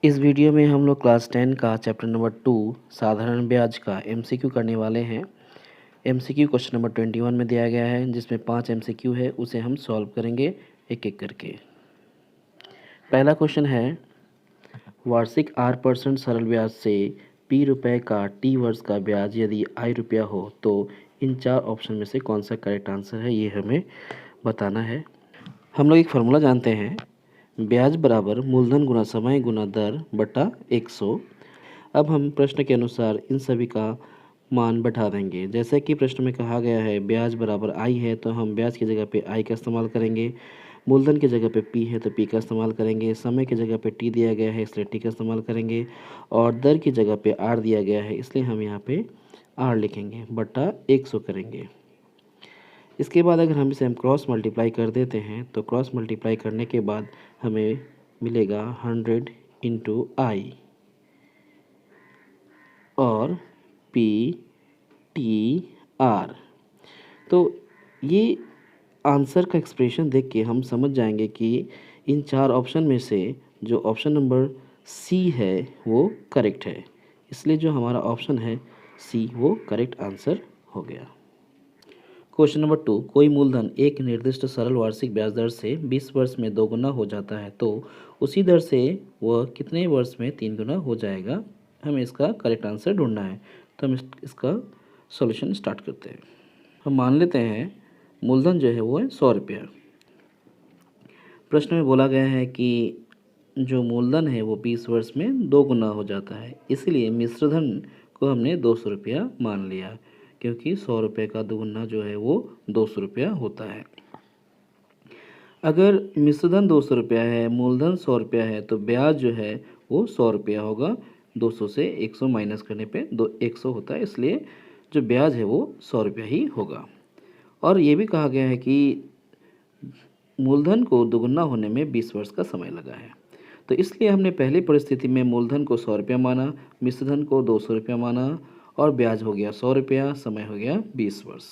इस वीडियो में हम लोग क्लास 10 का चैप्टर नंबर 2 साधारण ब्याज का एमसीक्यू करने वाले हैं। एमसीक्यू क्वेश्चन नंबर 21 में दिया गया है, जिसमें 5 एमसीक्यू है, उसे हम सॉल्व करेंगे एक एक करके। पहला क्वेश्चन है, वार्षिक R% सरल ब्याज से P रुपए का T वर्ष का ब्याज यदि I रुपया हो तो इन चार ऑप्शन में से कौन सा करेक्ट आंसर है, ये हमें बताना है। हम लोग एक फार्मूला जानते हैं, ब्याज बराबर मूलधन गुना समय गुना दर बटा 100। अब हम प्रश्न के अनुसार इन सभी का मान बैठा देंगे। जैसे कि प्रश्न में कहा गया है ब्याज बराबर आई है, तो हम ब्याज की जगह पे आई का इस्तेमाल करेंगे। मूलधन की जगह पे पी है तो पी का इस्तेमाल करेंगे। समय की जगह पे टी दिया गया है, इसलिए टी का इस्तेमाल करेंगे। और दर की जगह पे आर दिया गया है, इसलिए हम यहाँ पे आर लिखेंगे, बटा 100 करेंगे। इसके बाद अगर हम इसे क्रॉस मल्टीप्लाई कर देते हैं तो क्रॉस मल्टीप्लाई करने के बाद हमें मिलेगा 100 इंटू आई और पी टी आर। तो ये आंसर का एक्सप्रेशन देख के हम समझ जाएंगे कि इन चार ऑप्शन में से जो ऑप्शन नंबर सी है वो करेक्ट है, इसलिए जो हमारा ऑप्शन है सी वो करेक्ट आंसर हो गया। क्वेश्चन नंबर 2, कोई मूलधन एक निर्दिष्ट सरल वार्षिक ब्याज दर से 20 वर्ष में दोगुना हो जाता है तो उसी दर से वह कितने वर्ष में 3 गुना हो जाएगा। हमें इसका करेक्ट आंसर ढूंढना है, तो हम इसका सॉल्यूशन स्टार्ट करते हैं। हम मान लेते हैं मूलधन जो है वो है 100 रुपया। प्रश्न में बोला गया है कि जो मूलधन है वो 20 वर्ष में 2 गुना हो जाता है, इसलिए मिश्रधन को हमने 200 रुपया मान लिया, क्योंकि 100 रुपये का दोगुना जो है वो 200 रुपया होता है। अगर मिश्रधन 200 रुपया है, मूलधन 100 रुपया है, तो ब्याज जो है वो 100 रुपया होगा। 200 से 100 माइनस करने पे 100 होता है, इसलिए जो ब्याज है वो 100 रुपया ही होगा। और ये भी कहा गया है कि मूलधन को दोगुना होने में 20 वर्ष का समय लगा है, तो इसलिए हमने पहली परिस्थिति में मूलधन को 100 रुपया माना, मिश्रधन को 200 रुपया माना और ब्याज हो गया 100 रुपया, समय हो गया 20 वर्ष।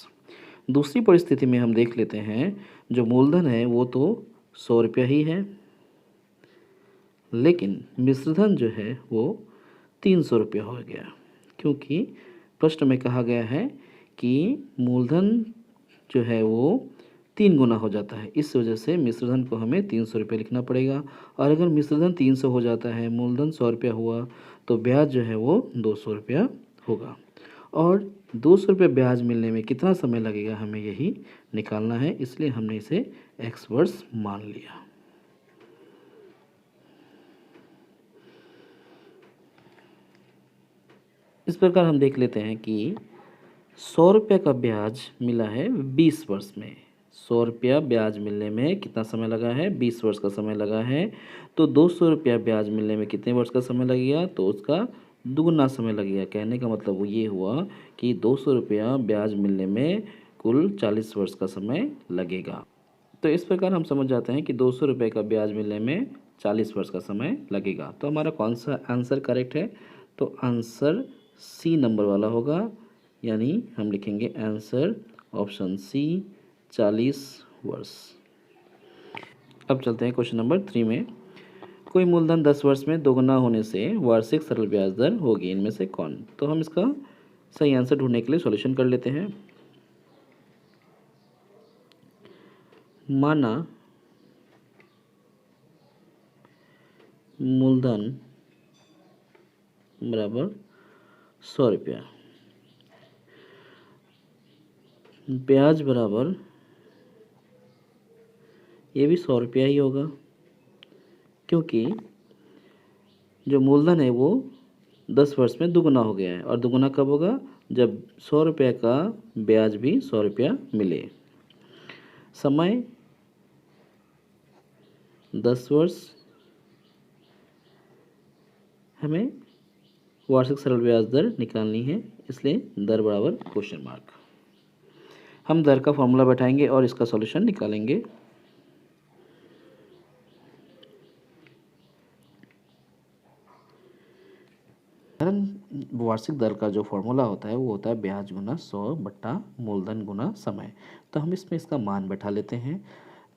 दूसरी परिस्थिति में हम देख लेते हैं, जो मूलधन है वो तो 100 रुपया ही है, लेकिन मिश्रधन जो है वो 300 रुपया हो गया, क्योंकि प्रश्न में कहा गया है कि मूलधन जो है वो 3 गुना हो जाता है। इस वजह से मिश्रधन को हमें 300 रुपये लिखना पड़ेगा। और अगर मिश्रधन 300 हो जाता है, मूलधन 100 रुपया हुआ, तो ब्याज जो है वो 200 रुपया होगा। और 200 रुपये ब्याज मिलने में कितना समय लगेगा, हमें यही निकालना है, इसलिए हमने इसे एक्स वर्ष मान लिया। इस प्रकार हम देख लेते हैं कि 100 रुपये का ब्याज मिला है 20 वर्ष में। 100 रुपया ब्याज मिलने में कितना समय लगा है, 20 वर्ष का समय लगा है। तो 200 रुपया ब्याज मिलने में कितने वर्ष का समय लगेगा, तो उसका दुगुना समय लगेगा। कहने का मतलब वो ये हुआ कि 200 रुपया ब्याज मिलने में कुल 40 वर्ष का समय लगेगा। तो इस प्रकार हम समझ जाते हैं कि 200 रुपये का ब्याज मिलने में 40 वर्ष का समय लगेगा। तो हमारा कौन सा आंसर करेक्ट है, तो आंसर सी नंबर वाला होगा, यानी हम लिखेंगे आंसर ऑप्शन सी 40 वर्ष। अब चलते हैं क्वेश्चन नंबर 3 में। कोई मूलधन 10 वर्ष में दोगुना होने से वार्षिक सरल ब्याज दर होगी, इनमें से कौन। तो हम इसका सही आंसर ढूंढने के लिए सॉल्यूशन कर लेते हैं। माना मूलधन बराबर 100 रुपया, ब्याज बराबर ये भी 100 रुपया ही होगा, क्योंकि जो मूलधन है वो 10 वर्ष में दुगुना हो गया है। और दुगुना कब होगा, जब 100 रुपये का ब्याज भी 100 रुपया मिले। समय 10 वर्ष, हमें वार्षिक सरल ब्याज दर निकालनी है, इसलिए दर बराबर क्वेश्चन मार्क। हम दर का फॉर्मूला बैठाएंगे और इसका सॉल्यूशन निकालेंगे। वार्षिक दर का जो फॉर्मूला होता है वो होता है ब्याज गुना 100 बट्टा मूलधन गुना समय। तो हम इसमें इसका मान बैठा लेते हैं।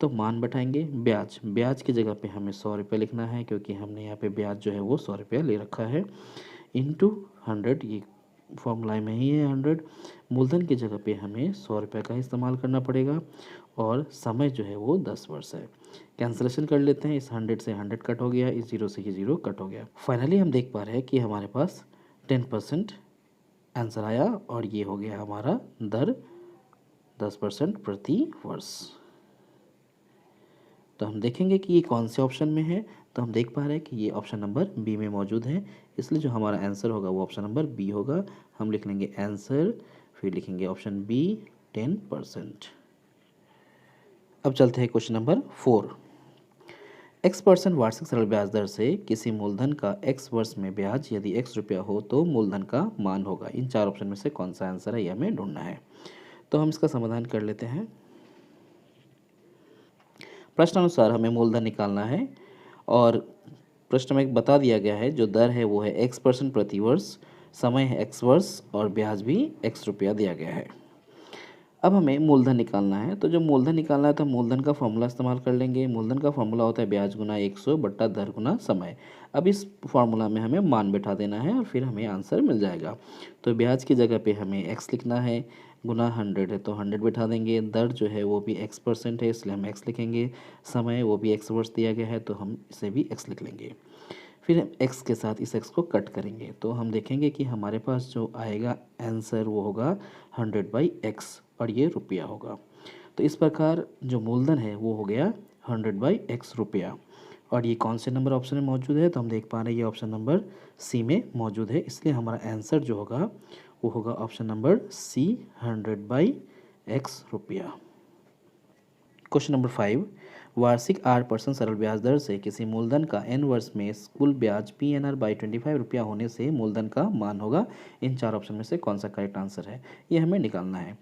तो मान बैठाएंगे ब्याज, ब्याज की जगह पे हमें 100 रुपये लिखना है क्योंकि हमने यहाँ पे ब्याज जो है वो 100 रुपया ले रखा है, इंटू 100, ये फॉर्मूला में ही है 100। मूलधन की जगह पे हमें 100 रुपये का इस्तेमाल करना पड़ेगा और समय जो है वो 10 वर्ष है। कैंसिलेशन कर लेते हैं, इस 100 से 100 कट हो गया, इस 0 से ये 0 कट हो गया। फाइनली हम देख पा रहे हैं कि हमारे पास 10% आंसर आया और ये हो गया हमारा दर 10% प्रति वर्ष। तो हम देखेंगे कि ये कौन से ऑप्शन में है, तो हम देख पा रहे हैं कि ये ऑप्शन नंबर बी में मौजूद है, इसलिए जो हमारा आंसर होगा वो ऑप्शन नंबर बी होगा। हम लिख लेंगे आंसर, फिर लिखेंगे ऑप्शन बी 10%। अब चलते हैं क्वेश्चन नंबर 4। x% वार्षिक सरल ब्याज दर से किसी मूलधन का x वर्ष में ब्याज यदि x रुपया हो तो मूलधन का मान होगा। इन 4 ऑप्शन में से कौन सा आंसर है ये हमें ढूंढना है। तो हम इसका समाधान कर लेते हैं। प्रश्न अनुसार हमें मूलधन निकालना है और प्रश्न में बता दिया गया है जो दर है वो है x% प्रति वर्ष, समय है x वर्ष और ब्याज भी x रुपया दिया गया है। अब हमें मूलधन निकालना है, तो जो मूलधन निकालना है तो मूलधन का फॉर्मूला इस्तेमाल कर लेंगे। मूलधन का फॉर्मूला होता है ब्याज गुना 100 बट्टा दर गुना समय। अब इस फार्मूला में हमें मान बैठा देना है और फिर हमें आंसर मिल जाएगा। तो ब्याज की जगह पे हमें x लिखना है, गुना 100 है तो 100 बैठा देंगे, दर जो है वो भी x% है इसलिए हम x लिखेंगे, समय वो भी x वर्ष दिया गया है तो हम इसे भी x लिख लेंगे। फिर हम x के साथ इस x को कट करेंगे तो हम देखेंगे कि हमारे पास जो आएगा आंसर वो होगा 100/x और ये रुपया होगा। तो इस प्रकार जो मूलधन है वो हो गया 100/x रुपया। और ये कौन से नंबर ऑप्शन में मौजूद है, तो हम देख पा रहे हैं ये ऑप्शन नंबर सी में मौजूद है, इसलिए हमारा आंसर जो होगा वो होगा ऑप्शन नंबर सी 100/x रुपया। क्वेश्चन नंबर 5, वार्षिक 8% सरल ब्याज दर से किसी मूलधन का n वर्ष में कुल ब्याज PNR/25 रुपया होने से मूलधन का मान होगा। इन 4 ऑप्शन में से कौन सा करेक्ट आंसर है ये हमें निकालना है।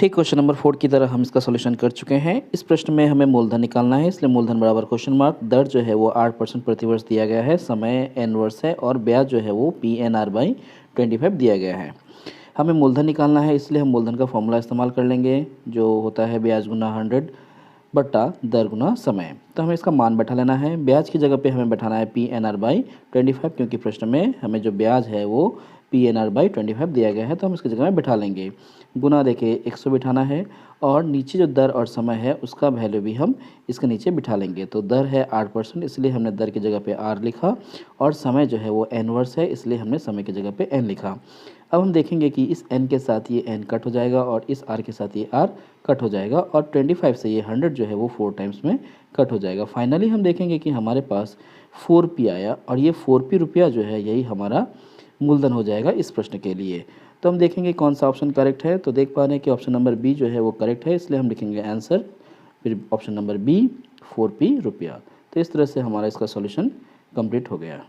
ठीक क्वेश्चन नंबर 4 की तरह हम इसका सॉल्यूशन कर चुके हैं। इस प्रश्न में हमें मूलधन निकालना है, इसलिए मूलधन बराबर क्वेश्चन मार्क, दर जो है वो 8% प्रति वर्ष दिया गया है, समय n वर्ष है और ब्याज जो है वो PNR/25 दिया गया है। हमें मूलधन निकालना है, इसलिए हम मूलधन का फॉर्मूला इस्तेमाल कर लेंगे जो होता है ब्याज गुना 100 बट्टा दर गुना समय। तो हमें इसका मान बैठा लेना है। ब्याज की जगह पे हमें बैठाना है PNR/25 क्योंकि प्रश्न में हमें जो ब्याज है वो PNR/25 दिया गया है तो हम इसकी जगह में बैठा लेंगे। गुना देके 100 बिठाना है और नीचे जो दर और समय है उसका वैल्यू भी हम इसके नीचे बिठा लेंगे। तो दर है 8% इसलिए हमने दर की जगह पे R लिखा और समय जो है वो n वर्ष है इसलिए हमने समय की जगह पे n लिखा। अब हम देखेंगे कि इस n के साथ ये n कट हो जाएगा और इस r के साथ ये r कट हो जाएगा और 25 से ये 100 जो है वो 4 टाइम्स में कट हो जाएगा। फाइनली हम देखेंगे कि हमारे पास 4p आया और ये 4p रुपया जो है यही हमारा मूलधन हो जाएगा इस प्रश्न के लिए। तो हम देखेंगे कौन सा ऑप्शन करेक्ट है, तो देख पा रहे हैं कि ऑप्शन नंबर बी जो है वो करेक्ट है, इसलिए हम लिखेंगे आंसर, फिर ऑप्शन नंबर बी 4p रुपया। तो इस तरह से हमारा इसका सॉल्यूशन कंप्लीट हो गया।